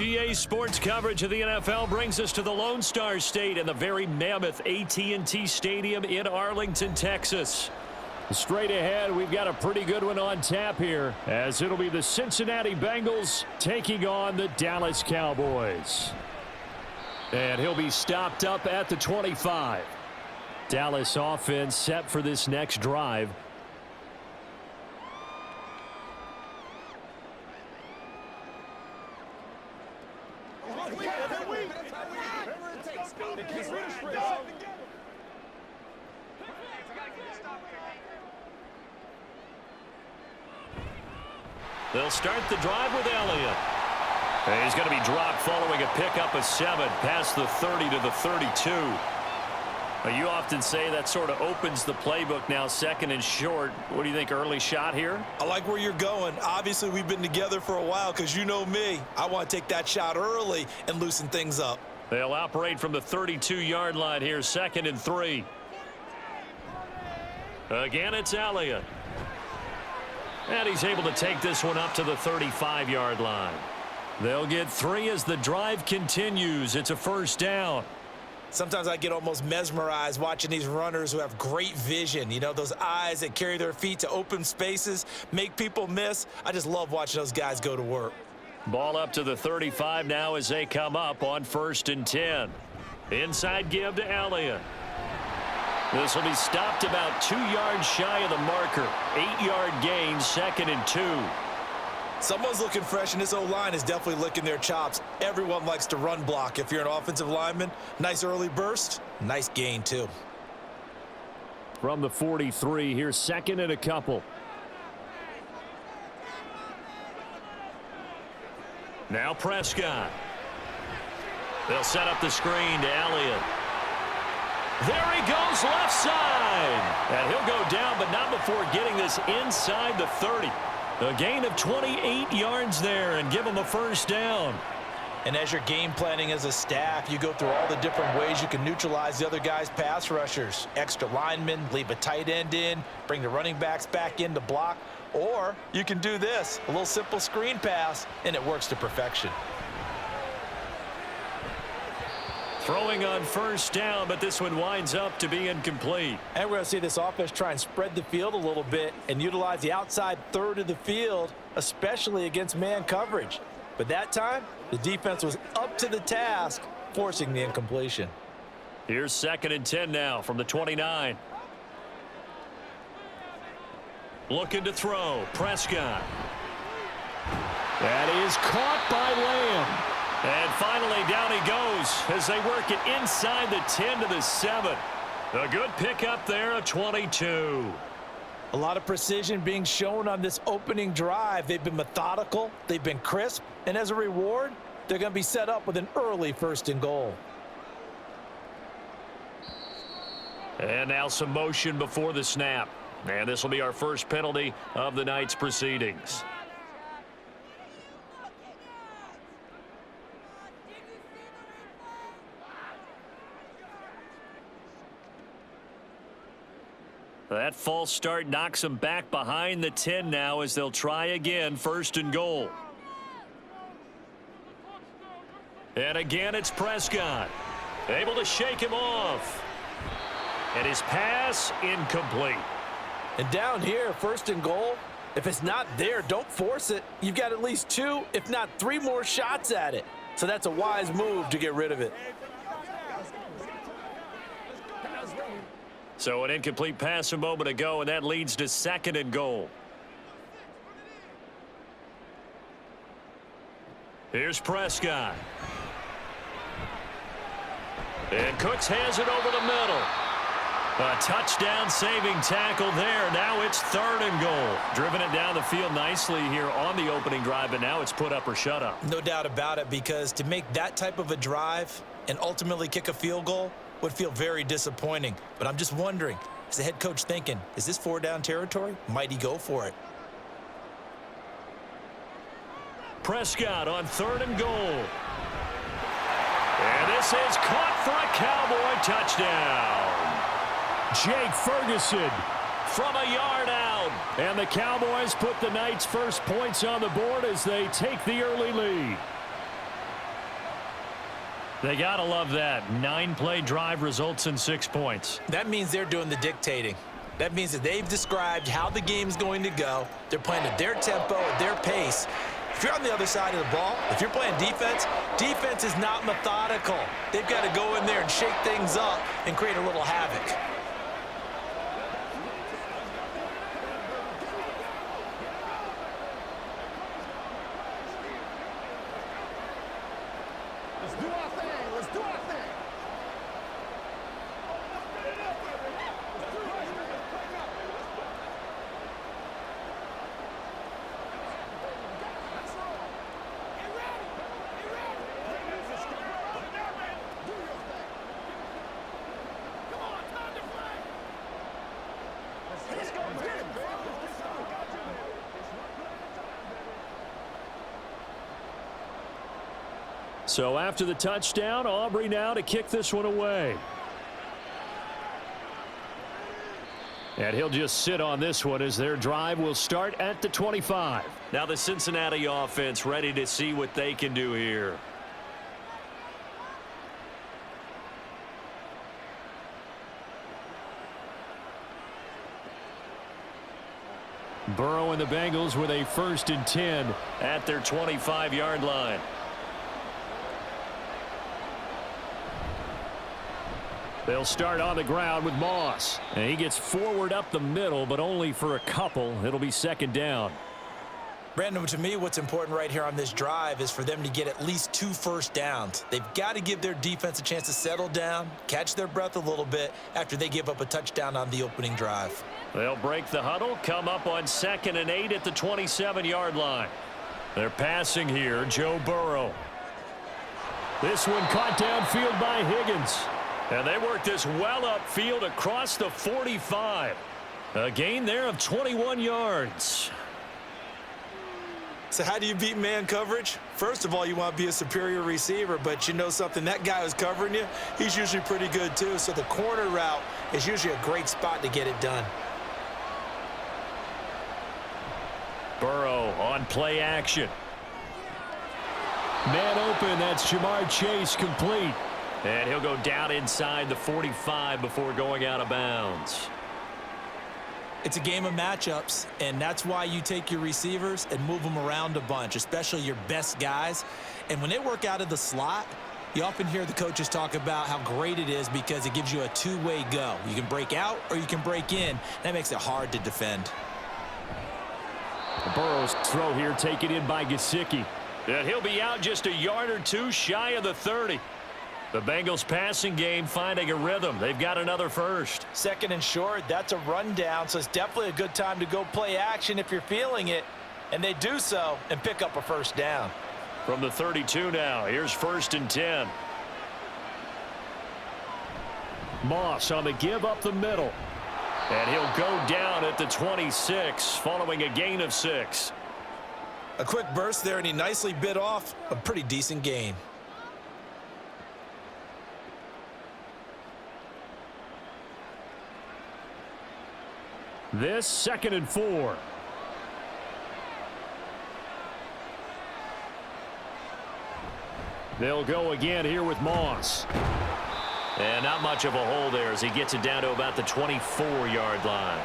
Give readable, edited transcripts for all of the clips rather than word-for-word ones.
EA Sports coverage of the NFL brings us to the Lone Star State and the very mammoth AT&T Stadium in Arlington, Texas. Straight ahead, we've got a pretty good one on tap here, as it'll be the Cincinnati Bengals taking on the Dallas Cowboys. And he'll be stopped up at the 25. Dallas offense set for this next drive. They'll start the drive with Elliott. And he's going to be dropped following a pickup of 7 past the 30 to the 32. You often say that sort of opens the playbook now, second and short. What do you think, early shot here? I like where you're going. Obviously, we've been together for a while because you know me. I want to take that shot early and loosen things up. They'll operate from the 32-yard line here, 2nd and 3. Again, it's Elliott. And he's able to take this one up to the 35-yard line. They'll get 3 as the drive continues. It's a first down. Sometimes I get almost mesmerized watching these runners who have great vision. You know, those eyes that carry their feet to open spaces, make people miss. I just love watching those guys go to work. Ball up to the 35 now as they come up on 1st and 10. Inside give to Elliott. This will be stopped about 2 yards shy of the marker. 8-yard gain, 2nd and 2. Someone's looking fresh, and this O-line is definitely licking their chops. Everyone likes to run block if you're an offensive lineman. Nice early burst, nice gain too. From the 43, here's 2nd and a couple. Now Prescott. They'll set up the screen to Elliott. There he goes, left side. And he'll go down, but not before getting this inside the 30. A gain of 28 yards there and give him a first down. And as you're game planning as a staff, you go through all the different ways you can neutralize the other guy's pass rushers. Extra linemen, leave a tight end in, bring the running backs back in to block. Or you can do this, a little simple screen pass, and it works to perfection. Throwing on first down, but this one winds up to be incomplete. And we're going to see this offense try and spread the field a little bit and utilize the outside third of the field, especially against man coverage. But that time, the defense was up to the task, forcing the incompletion. Here's 2nd and 10 now from the 29. Looking to throw. Prescott. That is caught by Lamb. And finally, down he goes as they work it inside the 10 to the 7. A good pickup there of 22. A lot of precision being shown on this opening drive. They've been methodical, they've been crisp, and as a reward, they're going to be set up with an early 1st and goal. And now some motion before the snap. And this will be our first penalty of the night's proceedings. That false start knocks them back behind the 10 now as they'll try again, 1st and goal. And again, it's Prescott. Able to shake him off. And his pass incomplete. And down here, 1st and goal, if it's not there, don't force it. You've got at least 2, if not 3 more shots at it. So that's a wise move to get rid of it. So an incomplete pass a moment ago, and that leads to 2nd and goal. Here's Prescott. And Cooks has it over the middle. A touchdown saving tackle there. Now it's 3rd and goal. Driven it down the field nicely here on the opening drive, but now it's put up or shut up. No doubt about it, because to make that type of a drive and ultimately kick a field goal would feel very disappointing. But I'm just wondering, is the head coach thinking, is this 4-down territory? Might he go for it? Prescott on 3rd and goal. And this is caught for a Cowboy touchdown. Jake Ferguson from a yard out. And the Cowboys put the Knights' first points on the board as they take the early lead. They got to love that. 9-play drive results in 6 points. That means they're doing the dictating. That means that they've described how the game's going to go. They're playing at their tempo, at their pace. If you're on the other side of the ball, if you're playing defense, defense is not methodical. They've got to go in there and shake things up and create a little havoc. Let's do our thing. Let's do our thing. So after the touchdown, Aubrey now to kick this one away. And he'll just sit on this one as their drive will start at the 25. Now the Cincinnati offense ready to see what they can do here. Burrow and the Bengals with a 1st and 10 at their 25-yard line. They'll start on the ground with Moss. And he gets forward up the middle, but only for a couple. It'll be 2nd down. Brandon, to me, what's important right here on this drive is for them to get at least 2 first downs. They've got to give their defense a chance to settle down, catch their breath a little bit after they give up a touchdown on the opening drive. They'll break the huddle, come up on 2nd and 8 at the 27-yard line. They're passing here, Joe Burrow. This one caught downfield by Higgins. And they work this well upfield across the 45. A gain there of 21 yards. So how do you beat man coverage? First of all, you want to be a superior receiver, but you know something, that guy who's covering you, he's usually pretty good too. So the corner route is usually a great spot to get it done. Burrow on play action. Man open, that's Jamar Chase complete. And he'll go down inside the 45 before going out of bounds. It's a game of matchups, and that's why you take your receivers and move them around a bunch, especially your best guys. And when they work out of the slot, you often hear the coaches talk about how great it is because it gives you a two-way go. You can break out or you can break in. That makes it hard to defend. Burrow's throw here taken in by Gesicki. And he'll be out just a yard or two shy of the 30. The Bengals passing game finding a rhythm. They've got another first. 2nd and short, that's a rundown, so it's definitely a good time to go play action if you're feeling it. And they do so and pick up a first down. From the 32 now, here's 1st and 10. Moss on the give up the middle. And he'll go down at the 26 following a gain of 6. A quick burst there, and he nicely bit off a pretty decent gain. This 2nd and 4. They'll go again here with Moss. And not much of a hole there as he gets it down to about the 24-yard line.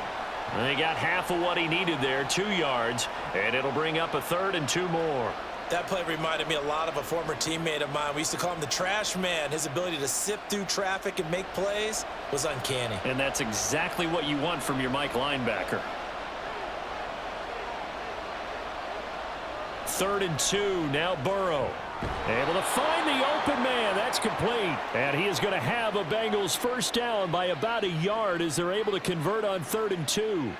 And he got half of what he needed there, 2 yards, and it'll bring up a 3rd and 2 more. That play reminded me a lot of a former teammate of mine. We used to call him the trash man. His ability to sift through traffic and make plays was uncanny. And that's exactly what you want from your Mike linebacker. 3rd and 2, now Burrow. Able to find the open man. That's complete. And he is going to have a Bengals first down by about a yard as they're able to convert on 3rd and 2.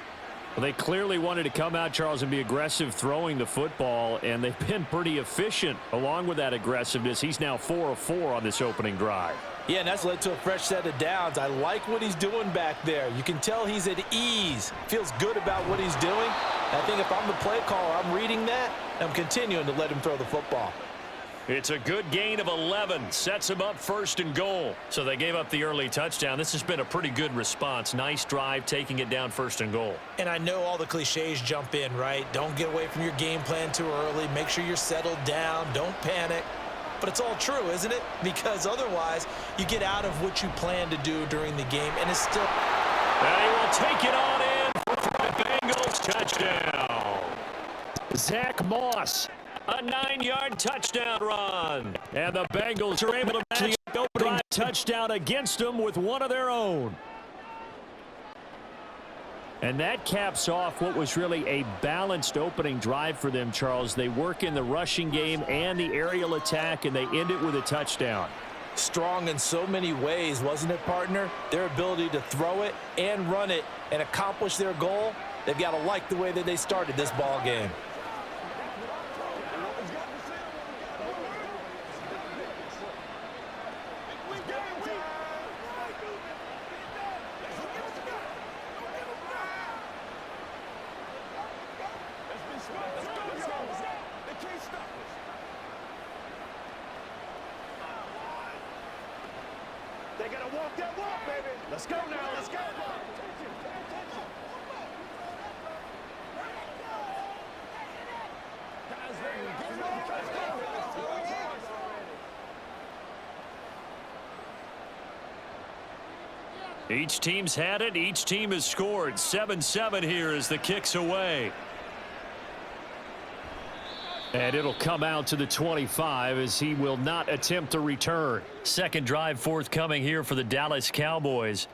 Well, they clearly wanted to come out, Charles, and be aggressive throwing the football, and they've been pretty efficient along with that aggressiveness. He's now 4 of 4 on this opening drive. Yeah, and that's led to a fresh set of downs. I like what he's doing back there. You can tell he's at ease. Feels good about what he's doing. I think if I'm the play caller, I'm reading that, and I'm continuing to let him throw the football. It's a good gain of 11. Sets him up 1st and goal. So they gave up the early touchdown. This has been a pretty good response. Nice drive, taking it down 1st and goal. And I know all the cliches jump in, right? Don't get away from your game plan too early. Make sure you're settled down. Don't panic. but it's all true, isn't it? Because otherwise, you get out of what you plan to do during the game, and it's still... And he will take it on in for the Bengals touchdown. Zach Moss, a 9-yard touchdown run. And the Bengals are able to match the opening touchdown against them with one of their own. And that caps off what was really a balanced opening drive for them, Charles. They work in the rushing game and the aerial attack, and they end it with a touchdown. Strong in so many ways, wasn't it, partner? Their ability to throw it and run it and accomplish their goal, they've got to like the way that they started this ball game. They gotta walk that walk, baby. Let's go now. Let's go. Each team's had it. Each team has scored. 7-7 here as the kick's away. And it'll come out to the 25 as he will not attempt to return. Second drive forthcoming here for the Dallas Cowboys.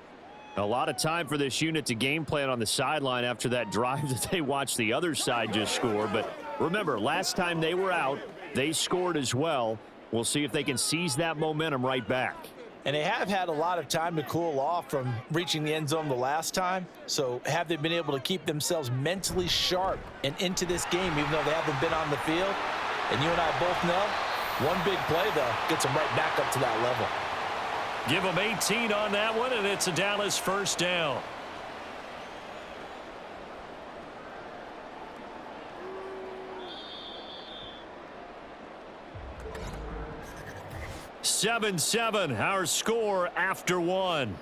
A lot of time for this unit to game plan on the sideline after that drive that they watched the other side just score. But remember, last time they were out, they scored as well. We'll see if they can seize that momentum right back. And they have had a lot of time to cool off from reaching the end zone the last time. So have they been able to keep themselves mentally sharp and into this game, even though they haven't been on the field? And you and I both know, one big play, though, gets them right back up to that level. Give them 18 on that one, and it's a Dallas first down. (7-7) our score after one.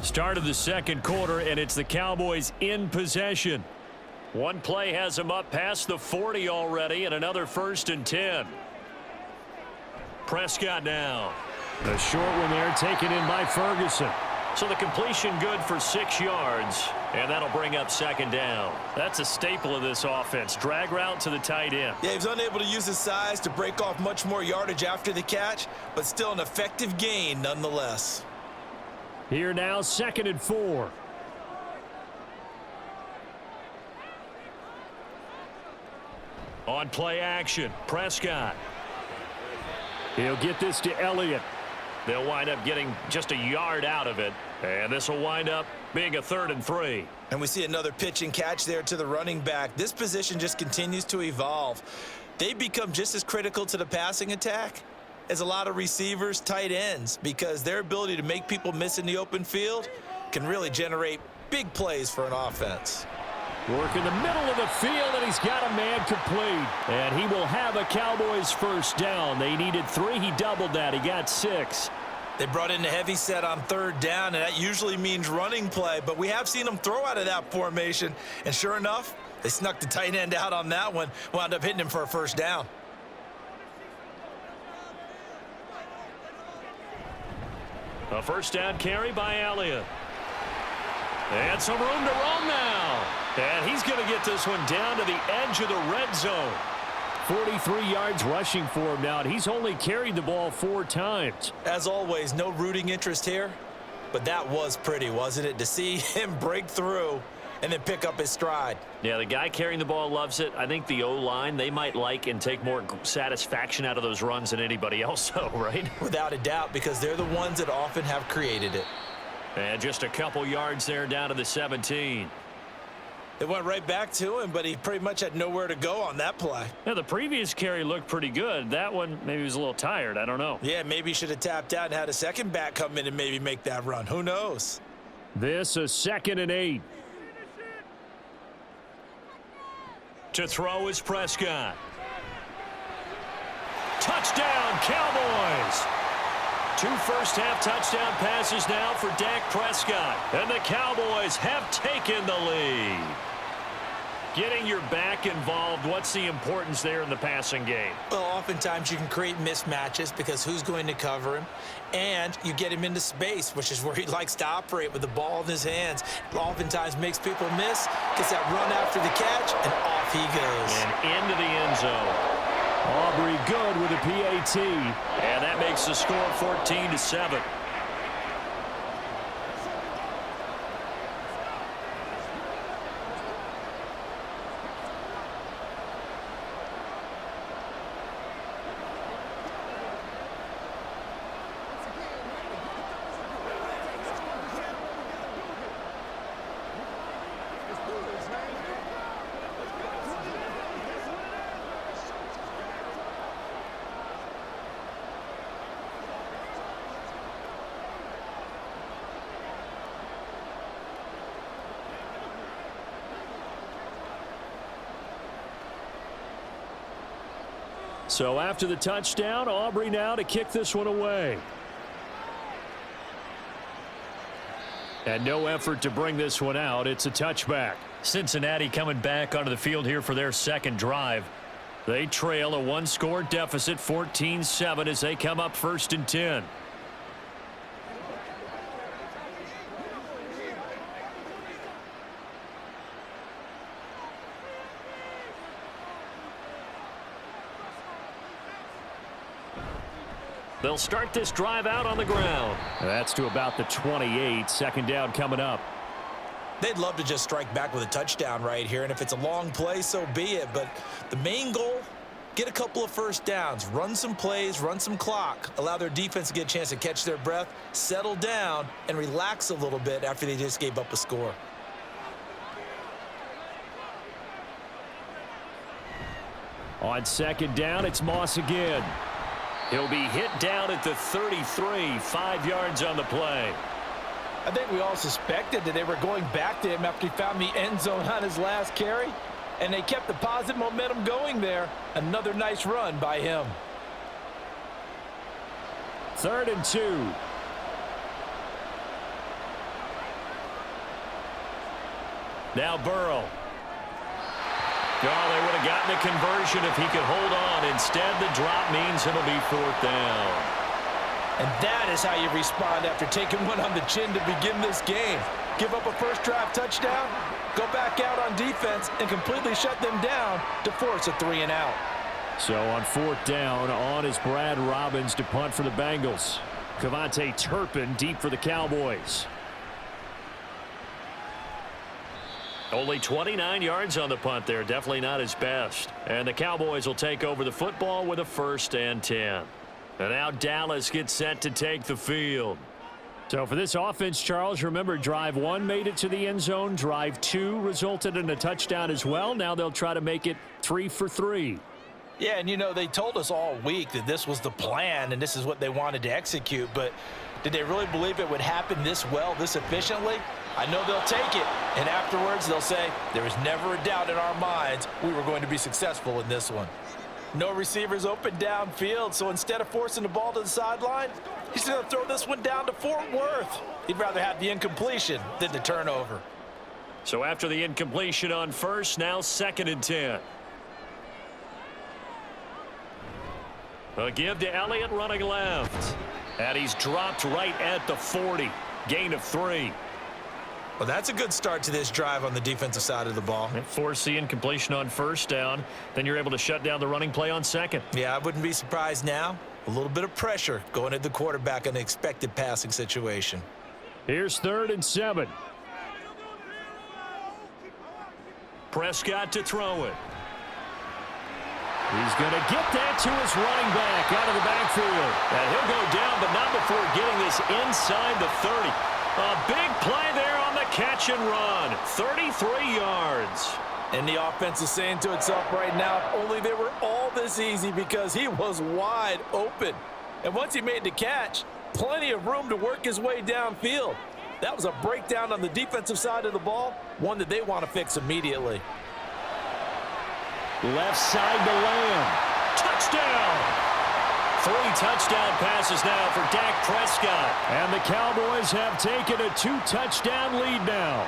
Start of the second quarter, and it's the Cowboys in possession. One play has them up past the 40 already, and another 1st and 10. Prescott now. The short one there taken in by Ferguson. So the completion good for 6 yards, and that'll bring up second down. That's a staple of this offense. Drag route to the tight end. Yeah, he was unable to use his size to break off much more yardage after the catch, but still an effective gain nonetheless. Here now, 2nd and 4. On play action, Prescott. He'll get this to Elliott. They'll wind up getting just a yard out of it, and this will wind up being a 3rd and 3. And we see another pitch and catch there to the running back. This position just continues to evolve. They become just as critical to the passing attack as a lot of receivers, tight ends, because their ability to make people miss in the open field can really generate big plays for an offense. Work in the middle of the field, and he's got a man complete. And he will have a Cowboys first down. They needed 3. He doubled that. He got 6. They brought in the heavy set on 3rd down, and that usually means running play. But we have seen them throw out of that formation. And sure enough, they snuck the tight end out on that one. Wound up hitting him for a first down. A first down carry by Elliott. And some room to roam now. And he's going to get this one down to the edge of the red zone. 43 yards rushing for him now, and he's only carried the ball 4 times. As always, no rooting interest here, but that was pretty, wasn't it? To see him break through and then pick up his stride. Yeah, the guy carrying the ball loves it. I think the O-line, they might like and take more satisfaction out of those runs than anybody else, though, right? Without a doubt, because they're the ones that often have created it. And just a couple yards there down to the 17. It went right back to him, but he pretty much had nowhere to go on that play. Now, the previous carry looked pretty good. That one, maybe he was a little tired. I don't know. Yeah, maybe he should have tapped out and had a second back come in and maybe make that run. Who knows? This a 2nd and 8. To throw is Prescott. Touchdown, Cowboys! 2 first-half touchdown passes now for Dak Prescott. And the Cowboys have taken the lead. Getting your back involved, what's the importance there in the passing game? Well, oftentimes you can create mismatches because who's going to cover him? And you get him into space, which is where he likes to operate with the ball in his hands. It oftentimes makes people miss, gets that run after the catch, and off he goes. And into the end zone. Aubrey good with a PAT, and that makes the score 14-7. So after the touchdown, Aubrey now to kick this one away. And no effort to bring this one out. It's a touchback. Cincinnati coming back onto the field here for their second drive. They trail a one-score deficit, 14-7, as they come up 1st and 10. They'll start this drive out on the ground. That's to about the 28. Second down coming up. They'd love to just strike back with a touchdown right here, and if it's a long play, so be it. But the main goal, get a couple of first downs, run some plays, run some clock, allow their defense to get a chance to catch their breath, settle down, and relax a little bit after they just gave up a score. On second down, it's Moss again. He'll be hit down at the 33, 5 yards on the play. I think we all suspected that they were going back to him after he found the end zone on his last carry, and they kept the positive momentum going there. Another nice run by him. 3rd and 2. Now Burrow. Oh, they would have gotten a conversion if he could hold on. Instead, the drop means it'll be 4th down. And that is how you respond after taking one on the chin to begin this game. Give up a first drive touchdown, go back out on defense, and completely shut them down to force a 3-and-out. So on 4th down, on is Brad Robbins to punt for the Bengals. Cavante Turpin deep for the Cowboys. Only 29 yards on the punt there. Definitely not his best. And the Cowboys will take over the football with a 1st and 10. And now Dallas gets set to take the field. So for this offense, Charles, remember drive 1 made it to the end zone. Drive 2 resulted in a touchdown as well. Now they'll try to make it 3 for 3. Yeah, and you know, they told us all week that this was the plan and this is what they wanted to execute, but did they really believe it would happen this well, this efficiently? I know they'll take it, and afterwards they'll say, there was never a doubt in our minds we were going to be successful in this one. No receivers open downfield, so instead of forcing the ball to the sideline, he's going to throw this one down to Fort Worth. He'd rather have the incompletion than the turnover. So after the incompletion on 1st, now 2nd and 10. A give to Elliott running left. And he's dropped right at the 40. Gain of 3. Well, that's a good start to this drive on the defensive side of the ball. Force the incompletion on 1st down. Then you're able to shut down the running play on 2nd. Yeah, I wouldn't be surprised now. A little bit of pressure going at the quarterback in an expected passing situation. Here's 3rd and 7. Prescott to throw it. He's going to get that to his running back out of the backfield. And he'll go down, but not before getting this inside the 30. A big play there on the catch and run. 33 yards. And the offense is saying to itself right now, if only they were all this easy, because he was wide open. And once he made the catch, plenty of room to work his way downfield. That was a breakdown on the defensive side of the ball, one that they want to fix immediately. Left side to Lamb. Touchdown! 3 touchdown passes now for Dak Prescott. And the Cowboys have taken a 2-touchdown lead now.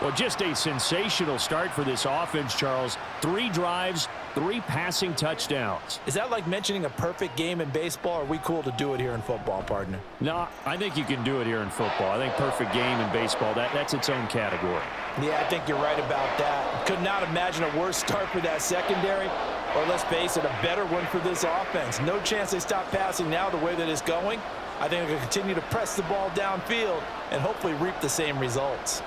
Well, just a sensational start for this offense, Charles. 3 drives, 3 passing touchdowns. Is that like mentioning a perfect game in baseball, or are we cool to do it here in football, partner? No, I think you can do it here in football. I think perfect game in baseball, that's its own category. Yeah, I think you're right about that. Could not imagine a worse start for that secondary, or let's face it, a better one for this offense. No chance they stop passing now the way that it's going. I think they're going to continue to press the ball downfield and hopefully reap the same results.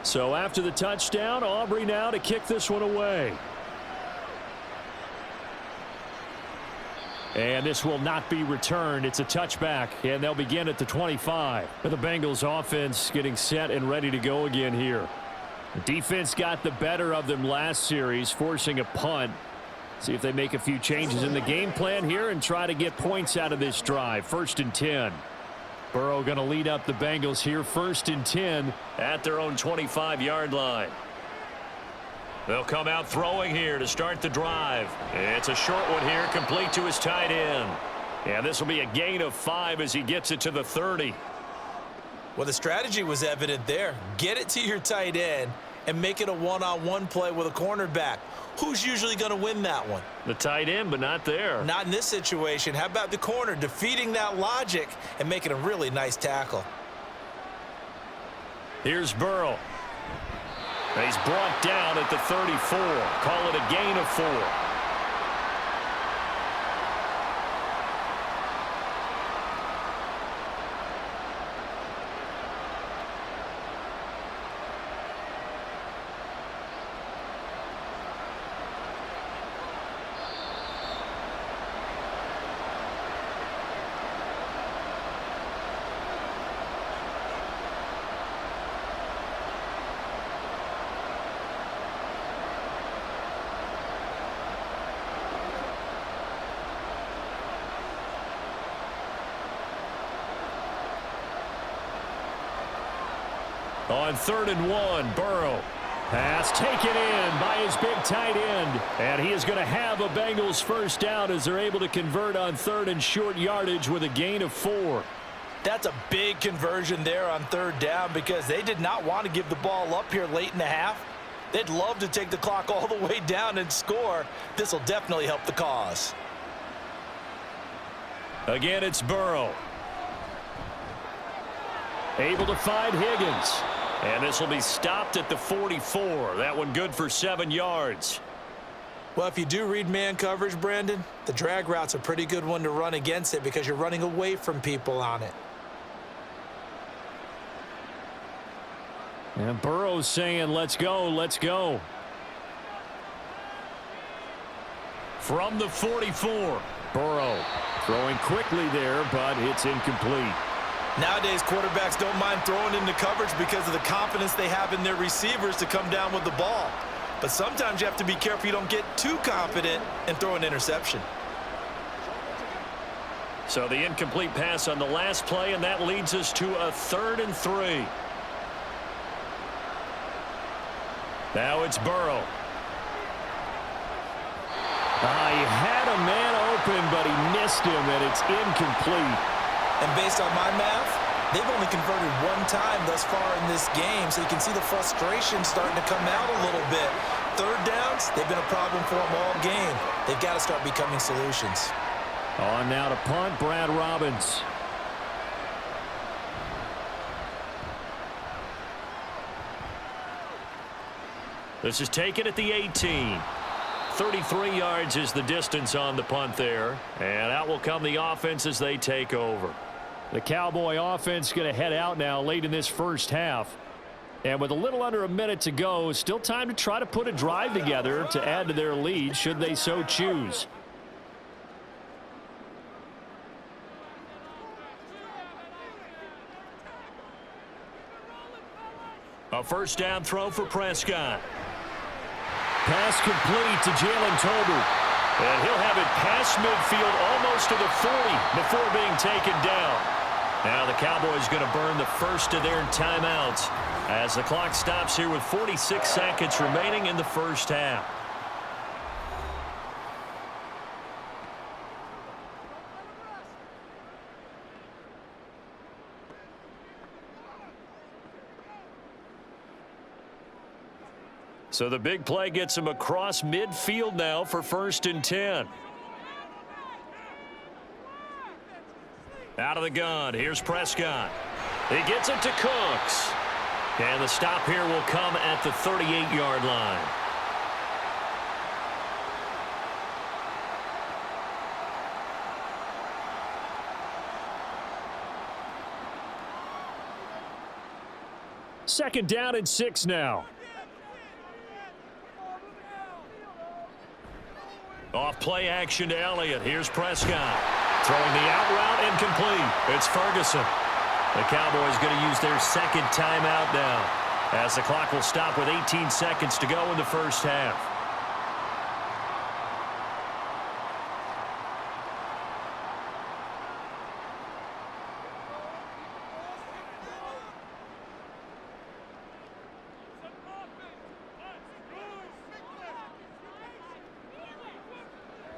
So after the touchdown, Aubrey now to kick this one away. And this will not be returned. It's a touchback, and they'll begin at the 25. The Bengals offense getting set and ready to go again here. The defense got the better of them last series, forcing a punt. See if they make a few changes in the game plan here and try to get points out of this drive. 1st and 10. Burrow going to lead up the Bengals here, 1st and 10 at their own 25-yard line. They'll come out throwing here to start the drive. It's a short one here, complete to his tight end. And this will be a gain of 5 as he gets it to the 30. Well, the strategy was evident there. Get it to your tight end and make it a one-on-one play with a cornerback. Who's usually going to win that one? The tight end, but not there. Not in this situation. How about the corner defeating that logic and making a really nice tackle? Here's Burrow. He's brought down at the 34. Call it a gain of 4. On 3rd and 1, Burrow. Pass taken in by his big tight end. And he is going to have a Bengals first down as they're able to convert on 3rd and short yardage with a gain of 4. That's a big conversion there on 3rd down because they did not want to give the ball up here late in the half. They'd love to take the clock all the way down and score. This will definitely help the cause. Again, it's Burrow. Able to find Higgins. And this will be stopped at the 44. That one good for 7 yards. Well, if you do read man coverage, Brandon, the drag route's a pretty good one to run against it because you're running away from people on it. And Burrow's saying, let's go, let's go. From the 44, Burrow throwing quickly there, but it's incomplete. Nowadays, quarterbacks don't mind throwing into coverage because of the confidence they have in their receivers to come down with the ball. But sometimes you have to be careful you don't get too confident and throw an interception. So the incomplete pass on the last play, and that leads us to a 3rd and 3. Now it's Burrow. He had a man open, but he missed him, and it's incomplete. And based on my math, they've only converted 1 time thus far in this game, so you can see the frustration starting to come out a little bit. 3rd downs, they've been a problem for them all game. They've got to start becoming solutions. On now to punt, Brad Robbins. This is taken at the 18. 33 yards is the distance on the punt there. And out will come the offense as they take over. The Cowboy offense going to head out now late in this first half. And with a little under a minute to go, still time to try to put a drive together to add to their lead should they so choose. A first down throw for Prescott. Pass complete to Jalen Tolbert. And he'll have it past midfield almost to the 40 before being taken down. Now the Cowboys going to burn the first of their timeouts as the clock stops here with 46 seconds remaining in the first half. So the big play gets him across midfield now for 1st and 10. Out of the gun, here's Prescott. He gets it to Cooks. And the stop here will come at the 38-yard line. Second down and 6 now. Off play action to Elliott. Here's Prescott. Throwing the out route incomplete. It's Ferguson. The Cowboys going to use their second timeout now as the clock will stop with 18 seconds to go in the first half.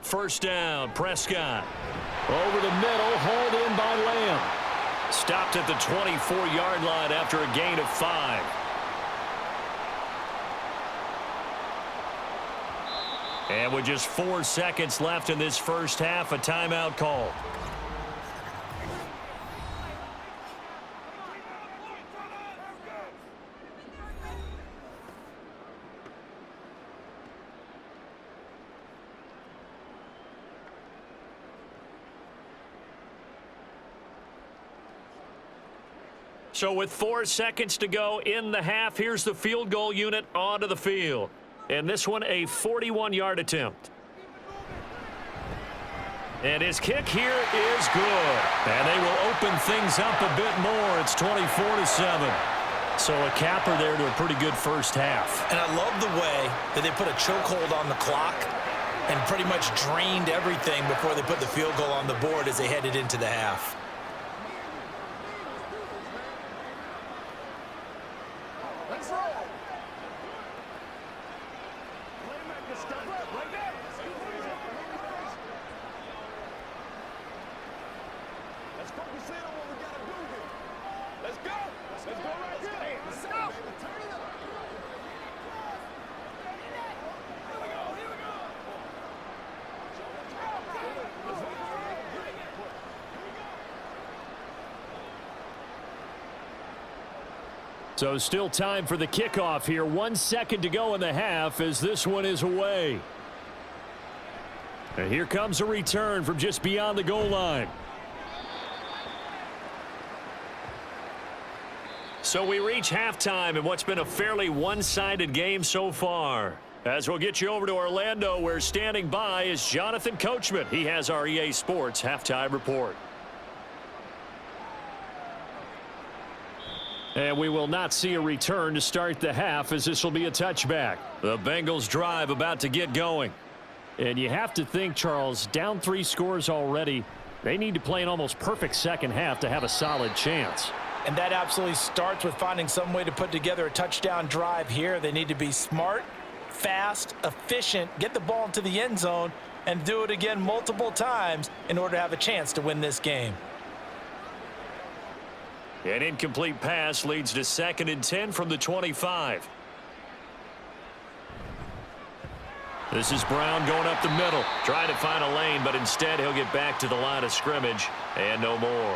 First down, Prescott. Over the middle, hauled in by Lamb. Stopped at the 24-yard line after a gain of 5. And with just 4 seconds left in this first half, a timeout called. So with 4 seconds to go in the half, here's the field goal unit onto the field. And this one a 41-yard attempt. And his kick here is good. And they will open things up a bit more. It's 24-7. So a capper there to a pretty good first half. And I love the way that they put a chokehold on the clock and pretty much drained everything before they put the field goal on the board as they headed into the half. So still time for the kickoff here. 1 second to go in the half as this one is away. And here comes a return from just beyond the goal line. So we reach halftime in what's been a fairly one-sided game so far. As we'll get you over to Orlando, where standing by is Jonathan Coachman. He has our EA Sports halftime report. And we will not see a return to start the half, as this will be a touchback. The Bengals drive about to get going. And you have to think, Charles, down 3 scores already. They need to play an almost perfect second half to have a solid chance. And that absolutely starts with finding some way to put together a touchdown drive here. They need to be smart, fast, efficient, get the ball into the end zone, and do it again multiple times in order to have a chance to win this game. An incomplete pass leads to 2nd and 10 from the 25. This is Brown going up the middle, trying to find a lane, but instead he'll get back to the line of scrimmage and no more.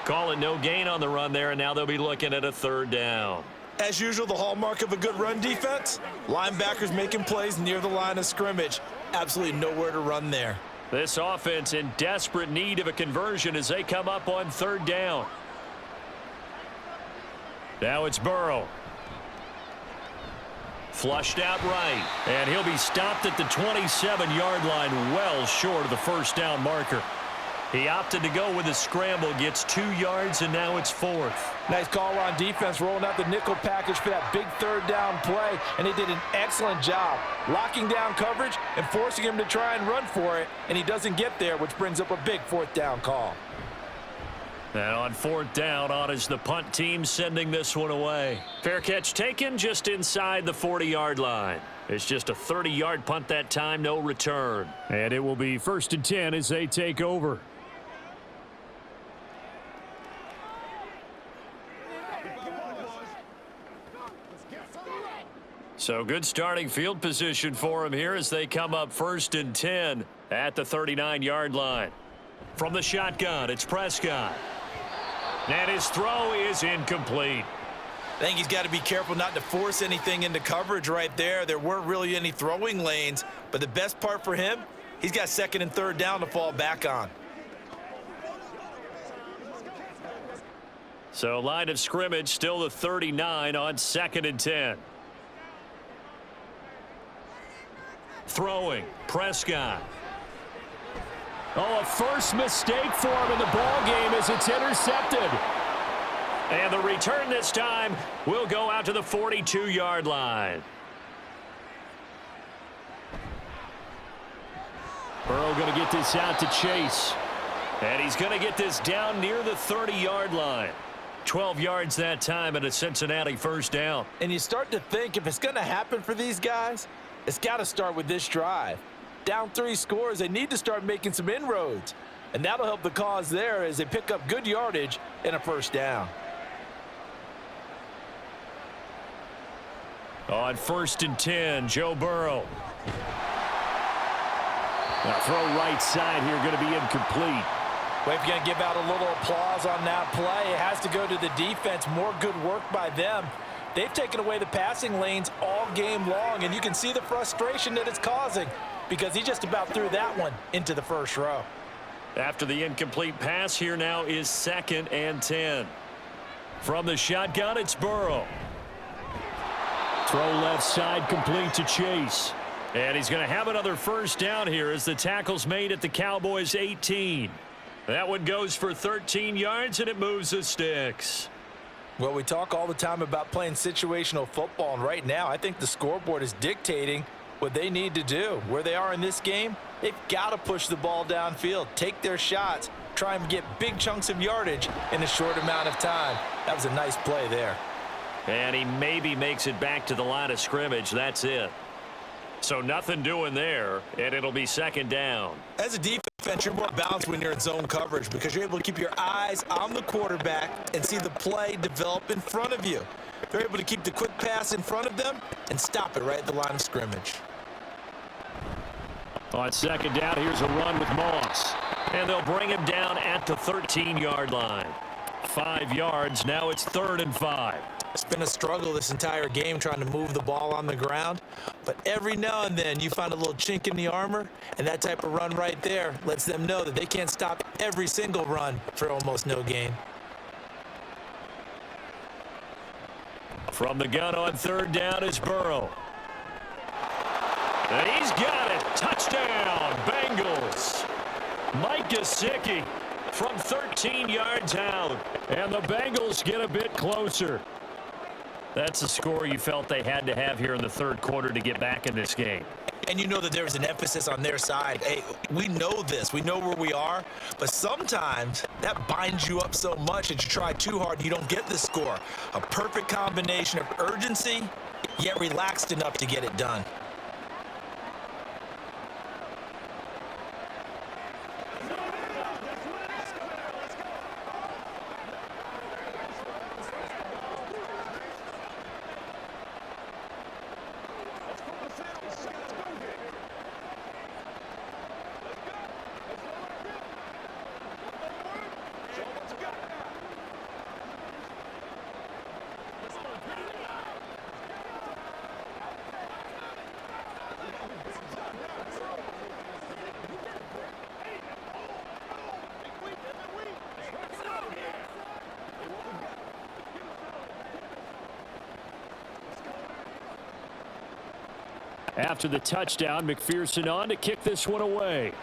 Call it no gain on the run there, and now they'll be looking at a 3rd down. As usual, the hallmark of a good run defense, linebackers making plays near the line of scrimmage. Absolutely nowhere to run there. This offense in desperate need of a conversion as they come up on 3rd down. Now it's Burrow. Flushed out right. And he'll be stopped at the 27-yard line, well short of the first down marker. He opted to go with a scramble, gets 2 yards, and now it's 4th. Nice call on defense, rolling out the nickel package for that big third down play, and they did an excellent job locking down coverage and forcing him to try and run for it, and he doesn't get there, which brings up a big 4th down call. And on 4th down, on is the punt team sending this one away. Fair catch taken just inside the 40-yard line. It's just a 30-yard punt that time, no return. And it will be 1st and 10 as they take over. So good starting field position for him here as they come up 1st and 10 at the 39-yard line. From the shotgun, it's Prescott. And his throw is incomplete. I think he's got to be careful not to force anything into coverage right there. There weren't really any throwing lanes, but the best part for him, he's got 2nd and 3rd down to fall back on. So line of scrimmage still the 39 on 2nd and 10. Throwing, Prescott. Oh, a first mistake for him in the ball game as it's intercepted. And the return this time will go out to the 42-yard line. Burrow going to get this out to Chase. And he's going to get this down near the 30-yard line. 12 yards that time and a Cincinnati 1st down. And you start to think if it's going to happen for these guys, it's got to start with this drive. Down 3 scores, they need to start making some inroads. And that'll help the cause there as they pick up good yardage and a 1st down. On 1st and 10, Joe Burrow. Now throw right side here, going to be incomplete. Well, if you're going to give out a little applause on that play, it has to go to the defense. More good work by them. They've taken away the passing lanes all game long, and you can see the frustration that it's causing because he just about threw that one into the 1st row. After the incomplete pass, here now is 2nd and 10. From the shotgun, it's Burrow. Throw left side, complete to Chase. And he's going to have another 1st down here as the tackle's made at the Cowboys 18. That one goes for 13 yards, and it moves the sticks. Well, we talk all the time about playing situational football, and right now I think the scoreboard is dictating what they need to do. Where they are in this game, they've got to push the ball downfield, take their shots, try and get big chunks of yardage in a short amount of time. That was a nice play there. And he maybe makes it back to the line of scrimmage. That's it. So nothing doing there, and it'll be 2nd down. As a defense, you're more balanced when you're in zone coverage because you're able to keep your eyes on the quarterback and see the play develop in front of you. They're able to keep the quick pass in front of them and stop it right at the line of scrimmage. On 2nd down, here's a run with Moss. And they'll bring him down at the 13-yard line. 5 yards, now it's 3rd and 5. It's been a struggle this entire game trying to move the ball on the ground. But every now and then you find a little chink in the armor, and that type of run right there lets them know that they can't stop every single run for almost no gain. From the gun on 3rd down is Burrow. And he's got it. Touchdown, Bengals. Mike Gesicki from 13 yards out. And the Bengals get a bit closer. That's a score you felt they had to have here in the 3rd quarter to get back in this game. And you know that there was an emphasis on their side. Hey, we know this. We know where we are. But sometimes that binds you up so much that you try too hard and you don't get the score. A perfect combination of urgency, yet relaxed enough to get it done. After the touchdown, McPherson on to kick this one away.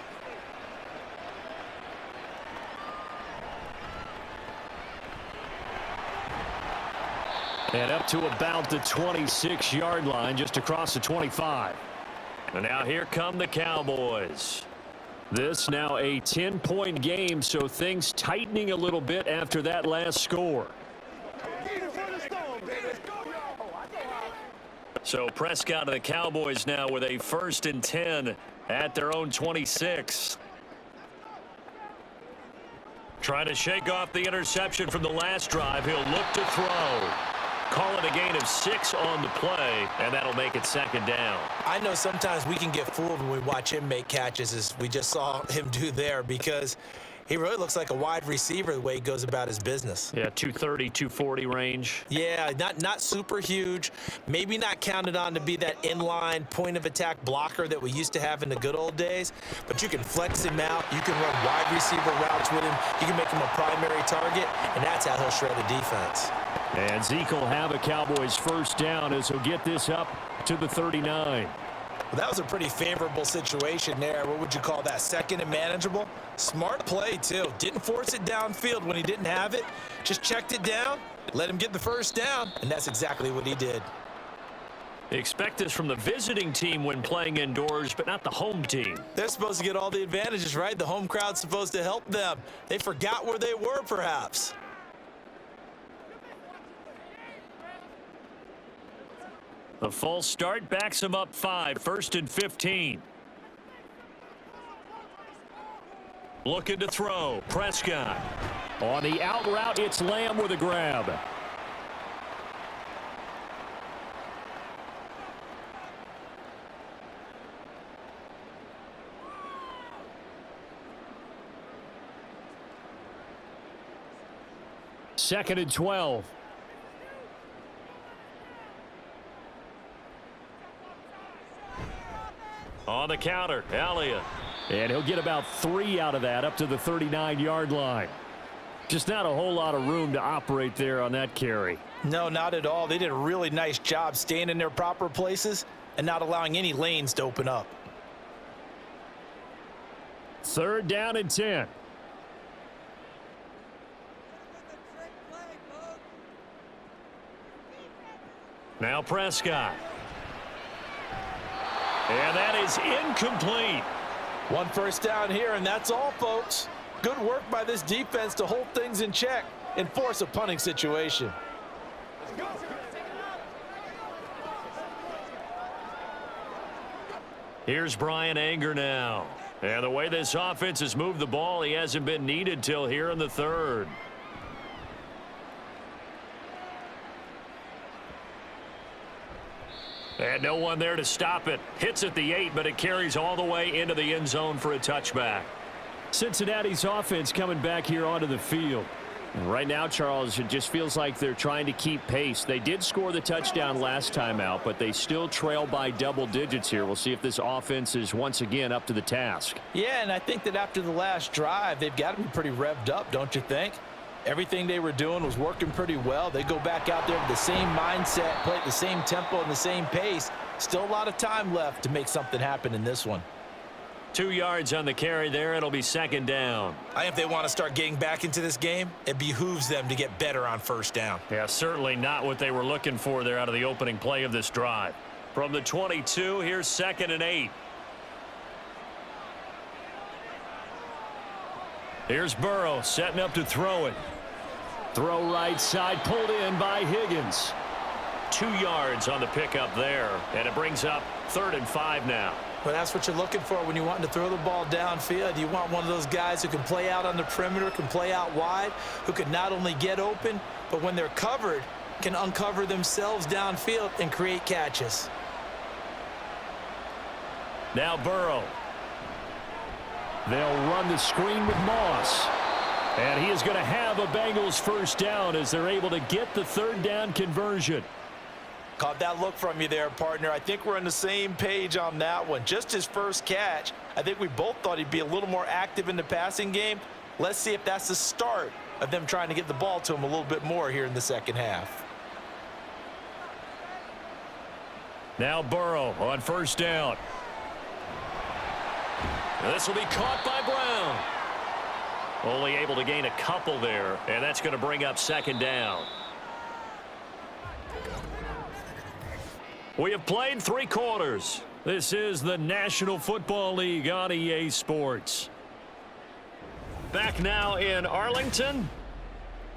And up to about the 26-yard line, just across the 25. And now here come the Cowboys. This now a 10-point game, so things tightening a little bit after that last score. So Prescott and the Cowboys now with a 1st and 10 at their own 26. Trying to shake off the interception from the last drive. He'll look to throw. Call it a gain of 6 on the play, and that'll make it 2nd down. I know sometimes we can get fooled when we watch him make catches, as we just saw him do there, because he really looks like a wide receiver the way he goes about his business. Yeah, 230, 240 range. Yeah, not super huge. Maybe not counted on to be that inline point-of-attack blocker that we used to have in the good old days, but you can flex him out. You can run wide receiver routes with him. You can make him a primary target, and that's how he'll shred a defense. And Zeke will have a Cowboys 1st down as he'll get this up to the 39. Well, that was a pretty favorable situation there. What would you call that? 2nd and manageable? Smart play, too. Didn't force it downfield when he didn't have it. Just checked it down, let him get the 1st down, and that's exactly what he did. Expect this from the visiting team when playing indoors, but not the home team. They're supposed to get all the advantages, right? The home crowd's supposed to help them. They forgot where they were, perhaps. The false start backs him up 5, 1st and 15. Looking to throw. Prescott. On the out route, it's Lamb with a grab. Second and 12. On the counter, Elliott. And he'll get about 3 out of that, up to the 39-yard line. Just not a whole lot of room to operate there on that carry. No, not at all. They did a really nice job staying in their proper places and not allowing any lanes to open up. 3rd down and 10. Now Prescott. And that is incomplete. 1 1st down here, and that's all, folks. Good work by this defense to hold things in check and force a punting situation. Here's Brian Anger now. And the way this offense has moved the ball, he hasn't been needed till here in the 3rd. And no one there to stop it. Hits at the 8, but it carries all the way into the end zone for a touchback. Cincinnati's offense coming back here onto the field. And right now, Charles, it just feels like they're trying to keep pace. They did score the touchdown last time out, but they still trail by double digits here. We'll see if this offense is once again up to the task. Yeah, and I think that after the last drive, they've got to be pretty revved up, don't you think? Everything they were doing was working pretty well. They go back out there with the same mindset, play at the same tempo and the same pace. Still a lot of time left to make something happen in this one. 2 yards on the carry there. It'll be 2nd down. I think if they want to start getting back into this game, it behooves them to get better on 1st down. Yeah, certainly not what they were looking for there out of the opening play of this drive. From the 22, here's 2nd and 8. Here's Burrow setting up to throw it. Throw right side, pulled in by Higgins. 2 yards on the pickup there, and it brings up 3rd and 5 now. Well, that's what you're looking for when you want to throw the ball downfield. You want one of those guys who can play out on the perimeter, can play out wide, who can not only get open, but when they're covered, can uncover themselves downfield and create catches. Now Burrow. They'll run the screen with Moss. And he is going to have a Bengals 1st down as they're able to get the 3rd down conversion. Caught that look from you there, partner. I think we're on the same page on that one. Just his first catch. I think we both thought he'd be a little more active in the passing game. Let's see if that's the start of them trying to get the ball to him a little bit more here in the 2nd half. Now Burrow on 1st down. This will be caught by Brown. Only able to gain a couple there, and that's going to bring up 2nd down. We have played 3 quarters. This is the National Football League on EA Sports. Back now in Arlington.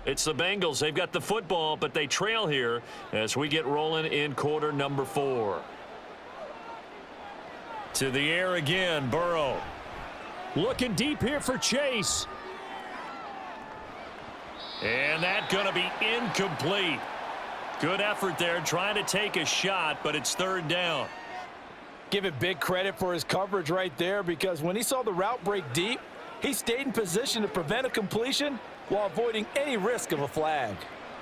It's the Bengals. They've got the football, but they trail here as we get rolling in quarter number 4. To the air again, Burrow. Looking deep here for Chase. And that's going to be incomplete. Good effort there trying to take a shot, but it's 3rd down. Give it big credit for his coverage right there, because when he saw the route break deep, he stayed in position to prevent a completion while avoiding any risk of a flag.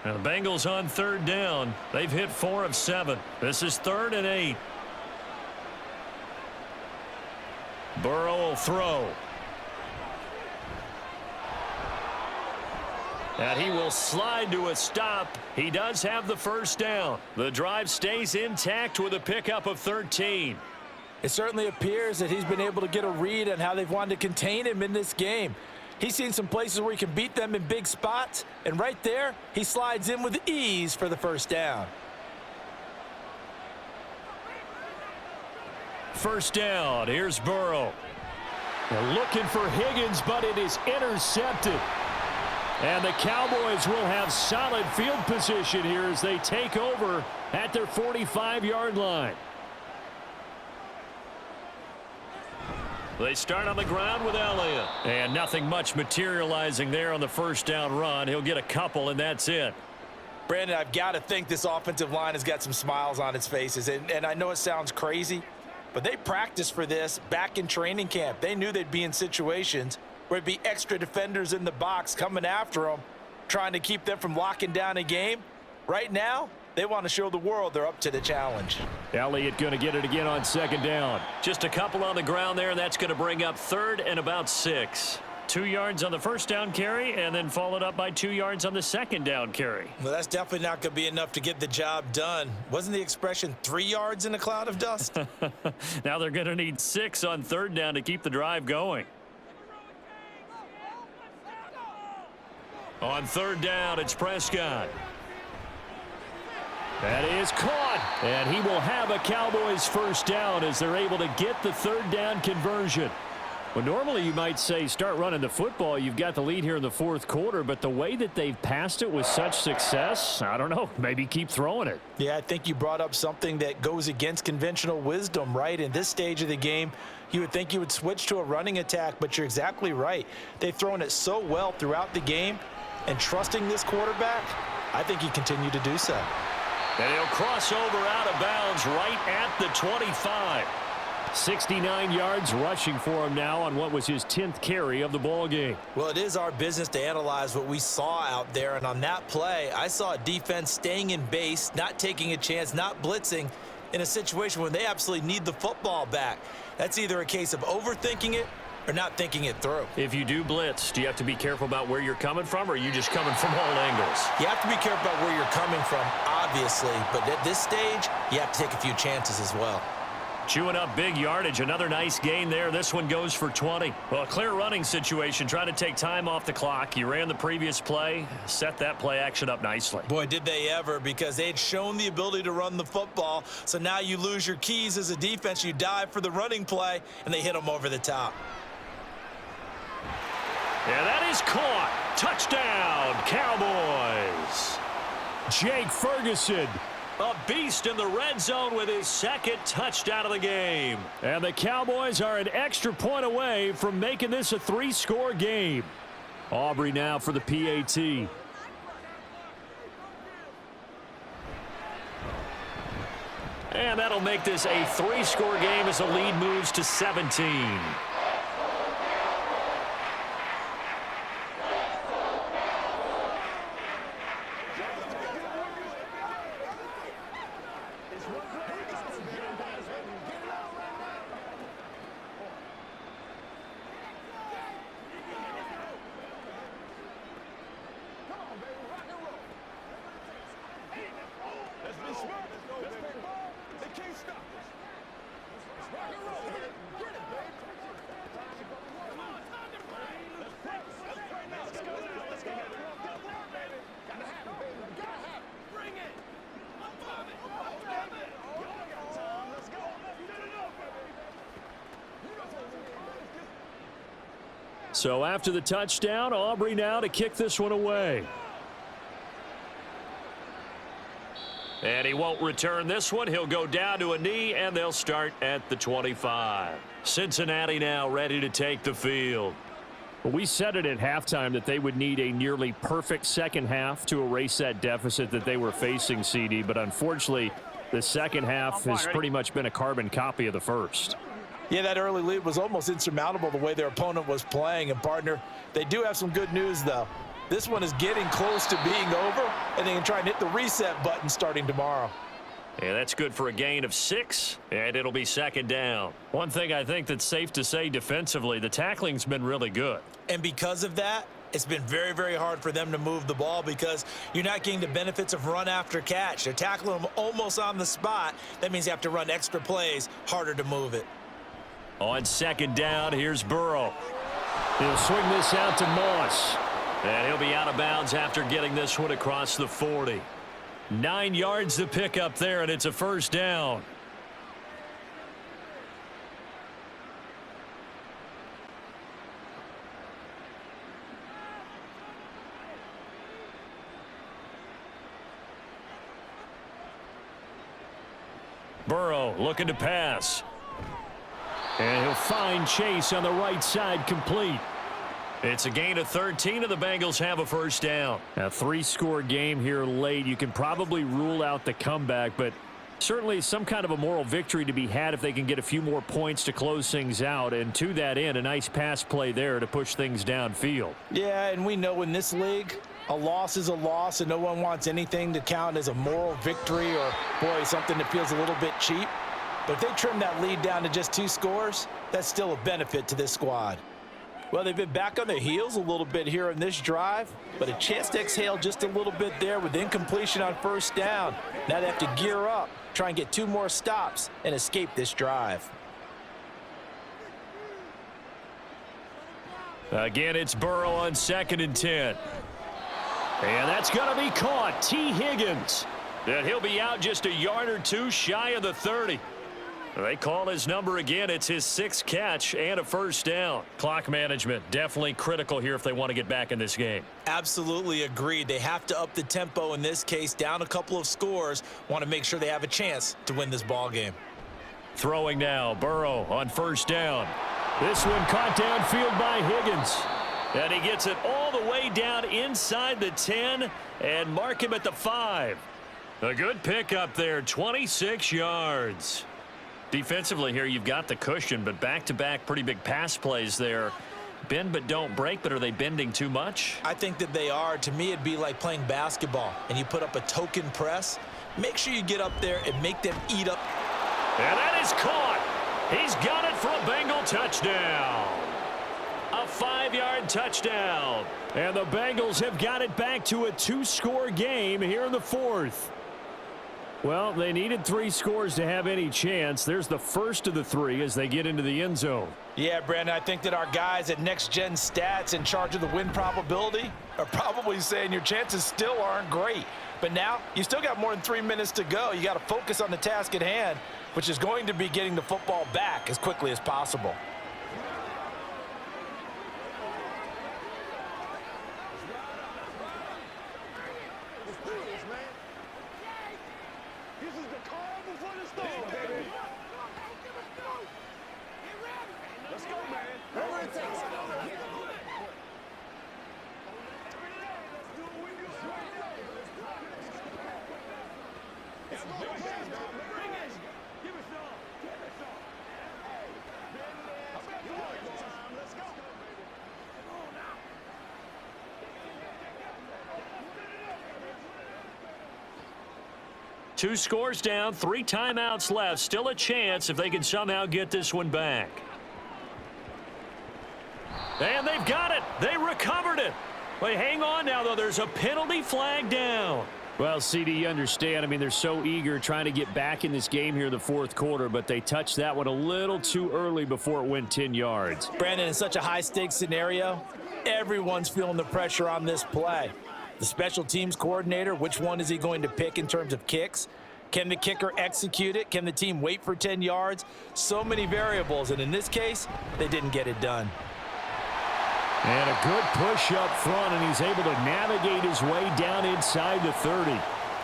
Now the Bengals on 3rd down. They've hit 4 of 7. This is 3rd and 8. Burrow will throw. And he will slide to a stop. He does have the 1st down. The drive stays intact with a pickup of 13. It certainly appears that he's been able to get a read on how they've wanted to contain him in this game. He's seen some places where he can beat them in big spots, and right there, he slides in with ease for the 1st down. 1st down. Here's Burrow. They're looking for Higgins, but it is intercepted. And the Cowboys will have solid field position here as they take over at their 45-yard line. They start on the ground with Elliott. And nothing much materializing there on the 1st down run. He'll get a couple, and that's it. Brandon, I've got to think this offensive line has got some smiles on its faces. And I know it sounds crazy, but they practiced for this back in training camp. They knew they'd be in situations where it'd be extra defenders in the box coming after them, trying to keep them from locking down a game. Right now, they want to show the world they're up to the challenge. Elliott going to get it again on 2nd down. Just a couple on the ground there, and that's going to bring up 3rd and about 6. 2 yards on the 1st down carry, and then followed up by 2 yards on the 2nd down carry. Well, that's definitely not going to be enough to get the job done. Wasn't the expression 3 yards in a cloud of dust? Now they're going to need 6 on 3rd down to keep the drive going. On 3rd down, it's Prescott. That is caught, and he will have a Cowboys 1st down as they're able to get the 3rd down conversion. Well, normally you might say start running the football. You've got the lead here in the 4th quarter, but the way that they've passed it with such success, I don't know, maybe keep throwing it. Yeah, I think you brought up something that goes against conventional wisdom, right? In this stage of the game, you would think you would switch to a running attack, but you're exactly right. They've thrown it so well throughout the game, and trusting this quarterback, I think he continued to do so. And he'll cross over out of bounds right at the 25. 69 yards rushing for him now on what was his 10th carry of the ball game. Well, it is our business to analyze what we saw out there, and on that play, I saw a defense staying in base, not taking a chance, not blitzing in a situation where they absolutely need the football back. That's either a case of overthinking it or not thinking it through. If you do blitz, do you have to be careful about where you're coming from, or are you just coming from all angles? You have to be careful about where you're coming from, obviously, but at this stage, you have to take a few chances as well. Chewing up big yardage. Another nice gain there. This one goes for 20. Well, a clear running situation, trying to take time off the clock. You ran the previous play, set that play action up nicely. Boy, did they ever, because they had shown the ability to run the football. So now you lose your keys as a defense. You dive for the running play, and they hit them over the top. Yeah, that is caught. Touchdown, Cowboys. Jake Ferguson, a beast in the red zone with his 2nd touchdown of the game. And the Cowboys are an extra point away from making this a 3-score game. Aubrey now for the PAT. And that'll make this a 3-score game as the lead moves to 17. So after the touchdown, Aubrey now to kick this one away. And he won't return this one. He'll go down to a knee, and they'll start at the 25. Cincinnati now ready to take the field. Well, we said it at halftime that they would need a nearly perfect second half to erase that deficit that they were facing, CD. But unfortunately, the second half has pretty much been a carbon copy of the first. Yeah, that early lead was almost insurmountable the way their opponent was playing. And, partner, they do have some good news, though. This one is getting close to being over, and they can try and hit the reset button starting tomorrow. Yeah, that's good for a gain of 6, and it'll be second down. One thing I think that's safe to say defensively, the tackling's been really good. And because of that, it's been very, very hard for them to move the ball because you're not getting the benefits of run after catch. They're tackling them almost on the spot. That means you have to run extra plays, harder to move it. On second down, here's Burrow. He'll swing this out to Moss. And he'll be out of bounds after getting this one across the 40. 9 yards to pick up there, and it's a first down. Burrow looking to pass. And he'll find Chase on the right side, complete. It's a gain of 13, and the Bengals have a first down. A 3-score game here late. You can probably rule out the comeback, but certainly some kind of a moral victory to be had if they can get a few more points to close things out. And to that end, a nice pass play there to push things downfield. Yeah, and we know in this league, a loss is a loss, and no one wants anything to count as a moral victory or, boy, something that feels a little bit cheap. But if they trim that lead down to just 2 scores, that's still a benefit to this squad. Well, they've been back on their heels a little bit here in this drive, but a chance to exhale just a little bit there with incompletion on first down. Now they have to gear up, try and get 2 more stops, and escape this drive. Again, it's Burrow on 2nd and 10. And that's going to be caught. T. Higgins. And he'll be out just a yard or 2 shy of the 30. They call his number again. It's his 6th catch and a first down. Clock management definitely critical here if they want to get back in this game. Absolutely agreed. They have to up the tempo in this case, down a couple of scores. Want to make sure they have a chance to win this ball game. Throwing now, Burrow on first down. This one caught downfield by Higgins. And he gets it all the way down inside the 10 and mark him at the 5. A good pickup there, 26 yards. Defensively here, you've got the cushion, but back-to-back pretty big pass plays there. Bend but don't break, but are they bending too much? I think that they are. To me, it'd be like playing basketball, and you put up a token press. Make sure you get up there and make them eat up. And that is caught. He's got it for a Bengal touchdown. A 5-yard touchdown. And the Bengals have got it back to a 2-score game here in the 4th. Well, they needed 3 scores to have any chance. There's the first of the 3 as they get into the end zone. Yeah, Brandon, I think that our guys at Next Gen Stats in charge of the win probability are probably saying your chances still aren't great. But now you still got more than 3 minutes to go. You got to focus on the task at hand, which is going to be getting the football back as quickly as possible. Two scores down, 3 timeouts left. Still a chance if they can somehow get this one back. And they've got it. They recovered it. Wait, hang on now, though. There's a penalty flag down. Well, CD, you understand. I mean, they're so eager trying to get back in this game here in the 4th quarter, but they touched that one a little too early before it went 10 yards. Brandon, in such a high-stakes scenario, everyone's feeling the pressure on this play. The special teams coordinator, which one is he going to pick in terms of kicks? Can the kicker execute it? Can the team wait for 10 yards? So many variables, and in this case, they didn't get it done. And a good push up front, and he's able to navigate his way down inside the 30.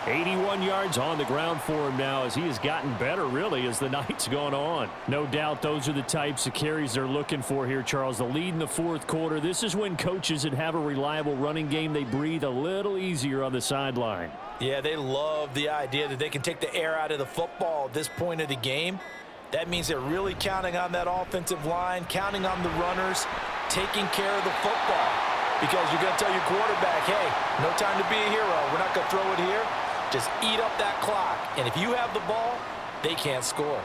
81 yards on the ground for him now as he has gotten better, really, as the night's gone on. No doubt those are the types of carries they're looking for here, Charles. The lead in the fourth quarter. This is when coaches that have a reliable running game, they breathe a little easier on the sideline. Yeah, they love the idea that they can take the air out of the football at this point of the game. That means they're really counting on that offensive line, counting on the runners, taking care of the football. Because you're going to tell your quarterback, hey, no time to be a hero. We're not going to throw it here. Just eat up that clock. And if you have the ball, they can't score.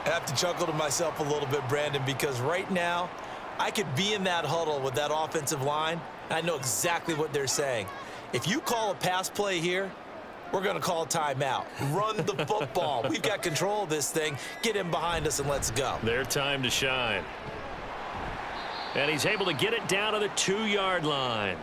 I have to chuckle to myself a little bit, Brandon, because right now, I could be in that huddle with that offensive line. I know exactly what they're saying. If you call a pass play here, we're going to call a timeout. Run the football. We've got control of this thing. Get in behind us and let's go. Their time to shine. And he's able to get it down to the 2-yard line.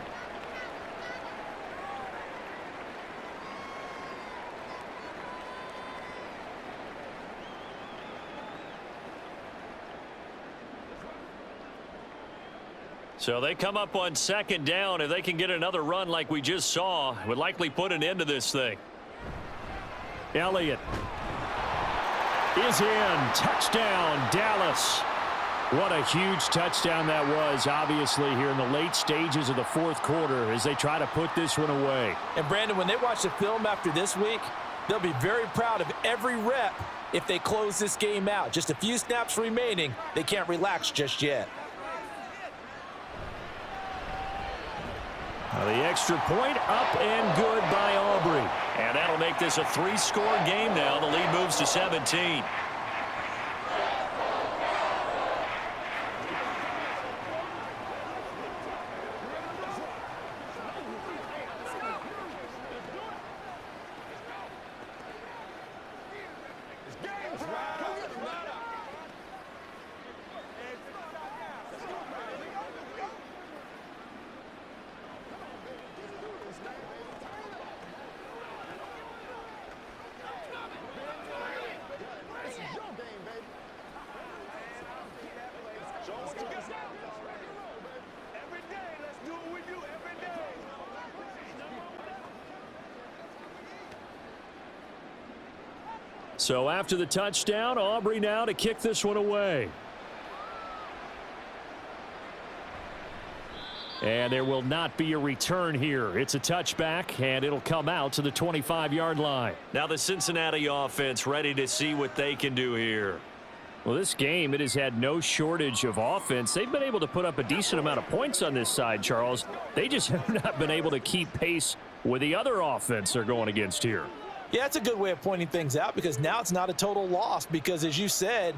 So they come up on second down. If they can get another run like we just saw, would likely put an end to this thing. Elliott is in. Touchdown, Dallas. What a huge touchdown that was, obviously, here in the late stages of the fourth quarter as they try to put this one away. And, Brandon, when they watch the film after this week, they'll be very proud of every rep if they close this game out. Just a few snaps remaining. They can't relax just yet. Now the extra point up and good by Aubrey. And that'll make this a 3-score game now. The lead moves to 17. So after the touchdown, Aubrey now to kick this one away. And there will not be a return here. It's a touchback, and it'll come out to the 25-yard line. Now the Cincinnati offense ready to see what they can do here. Well, this game, it has had no shortage of offense. They've been able to put up a decent amount of points on this side, Charles. They just have not been able to keep pace with the other offense they're going against here. Yeah, that's a good way of pointing things out because now it's not a total loss because, as you said,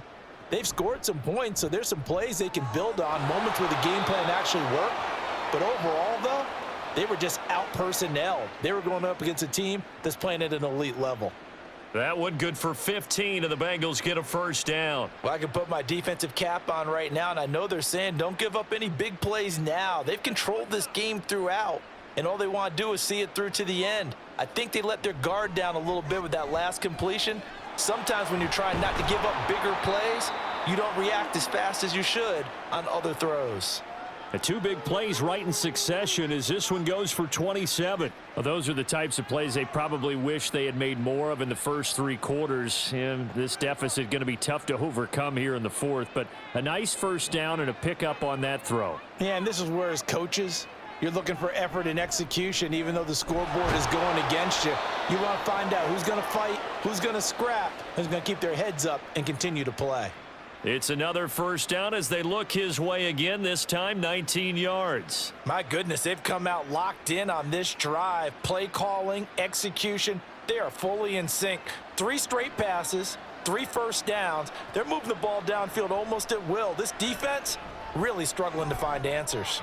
they've scored some points, so there's some plays they can build on, moments where the game plan actually worked. But overall, though, they were just out-personnelled. They were going up against a team that's playing at an elite level. That one good for 15, and the Bengals get a first down. Well, I can put my defensive cap on right now, and I know they're saying don't give up any big plays now. They've controlled this game throughout, and all they want to do is see it through to the end. I think they let their guard down a little bit with that last completion. Sometimes when you're trying not to give up bigger plays, you don't react as fast as you should on other throws. The two big plays right in succession as this one goes for 27. Well, those are the types of plays they probably wish they had made more of in the first 3 quarters. And this deficit going to be tough to overcome here in the fourth. But a nice first down and a pickup on that throw. Yeah, and this is where as coaches, you're looking for effort and execution, even though the scoreboard is going against you. You want to find out who's going to fight, who's going to scrap, who's going to keep their heads up and continue to play. It's another first down as they look his way again, this time 19 yards. My goodness, they've come out locked in on this drive. Play calling, execution, they are fully in sync. 3 straight passes, 3 first downs. They're moving the ball downfield almost at will. This defense really struggling to find answers.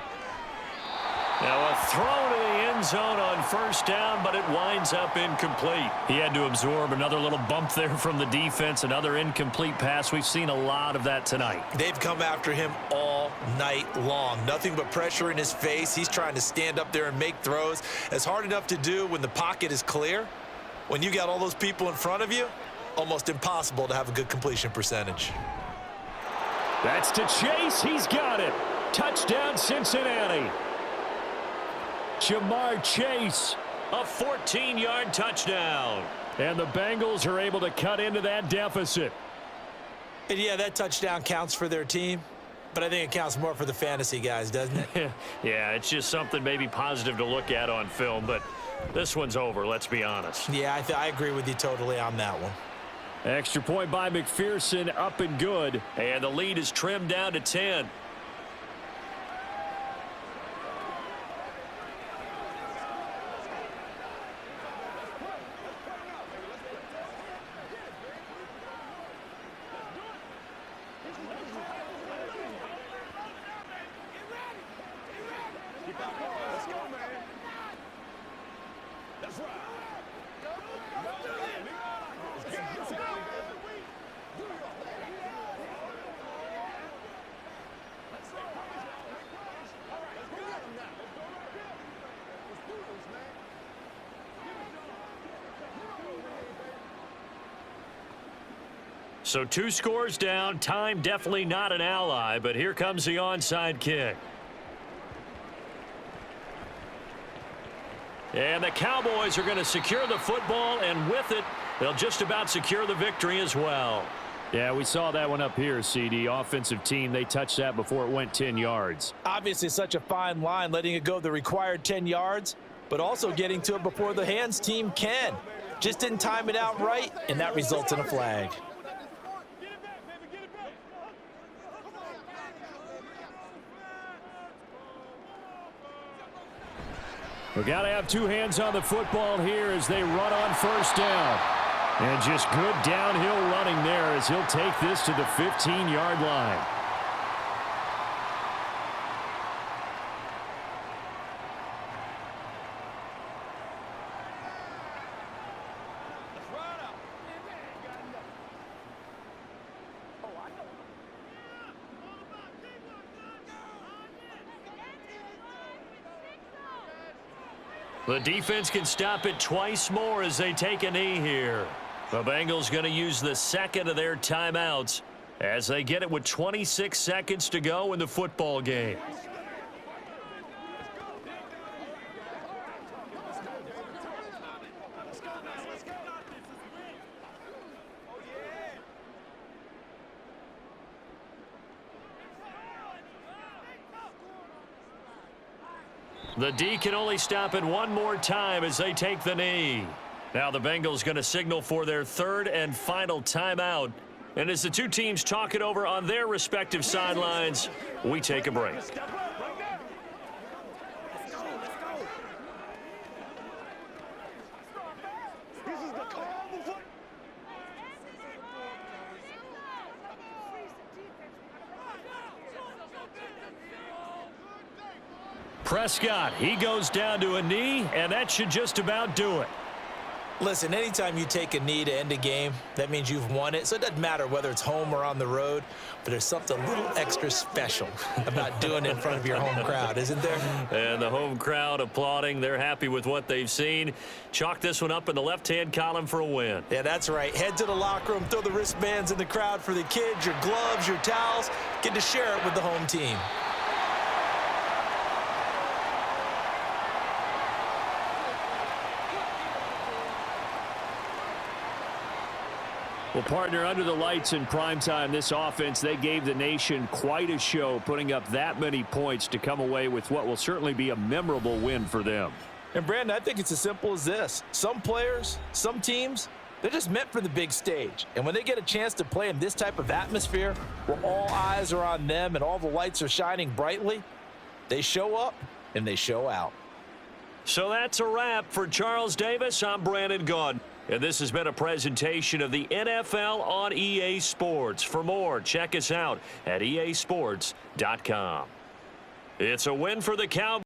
Now a throw to the end zone on first down, but it winds up incomplete. He had to absorb another little bump there from the defense, another incomplete pass. We've seen a lot of that tonight. They've come after him all night long. Nothing but pressure in his face. He's trying to stand up there and make throws. It's hard enough to do when the pocket is clear. When you got all those people in front of you, almost impossible to have a good completion percentage. That's to Chase. He's got it. Touchdown, Cincinnati. Jamar Chase, a 14-yard touchdown. And the Bengals are able to cut into that deficit. And yeah, that touchdown counts for their team, but I think it counts more for the fantasy guys, doesn't it? Yeah, it's just something maybe positive to look at on film, but this one's over, let's be honest. Yeah, I agree with you totally on that one. Extra point by McPherson, up and good. And the lead is trimmed down to 10. So 2 scores down. Time definitely not an ally, but here comes the onside kick. And the Cowboys are going to secure the football, and with it, they'll just about secure the victory as well. Yeah, we saw that one up here, CD. Offensive team, they touched that before it went 10 yards. Obviously such a fine line, letting it go the required 10 yards, but also getting to it before the hands team can. Just didn't time it out right, and that results in a flag. We've got to have 2 hands on the football here as they run on first down. And just good downhill running there as he'll take this to the 15-yard line. The defense can stop it twice more as they take a knee here. The Bengals going to use the second of their timeouts as they get it with 26 seconds to go in the football game. The D can only stop it one more time as they take the knee. Now the Bengals going to signal for their 3rd and final timeout. And as the 2 teams talk it over on their respective sidelines, we take a break. Prescott, he goes down to a knee, and that should just about do it. Listen, anytime you take a knee to end a game, that means you've won it. So it doesn't matter whether it's home or on the road, but there's something a little extra special about doing it in front of your home crowd, isn't there? And the home crowd applauding. They're happy with what they've seen. Chalk this one up in the left-hand column for a win. Yeah, that's right. Head to the locker room, throw the wristbands in the crowd for the kids, your gloves, your towels. Get to share it with the home team. Well, partner, under the lights in primetime, this offense, they gave the nation quite a show, putting up that many points to come away with what will certainly be a memorable win for them. And, Brandon, I think it's as simple as this. Some players, some teams, they're just meant for the big stage. And when they get a chance to play in this type of atmosphere where all eyes are on them and all the lights are shining brightly, they show up and they show out. So that's a wrap for Charles Davis. I'm Brandon Gaudin. And this has been a presentation of the NFL on EA Sports. For more, check us out at easports.com. It's a win for the Cowboys.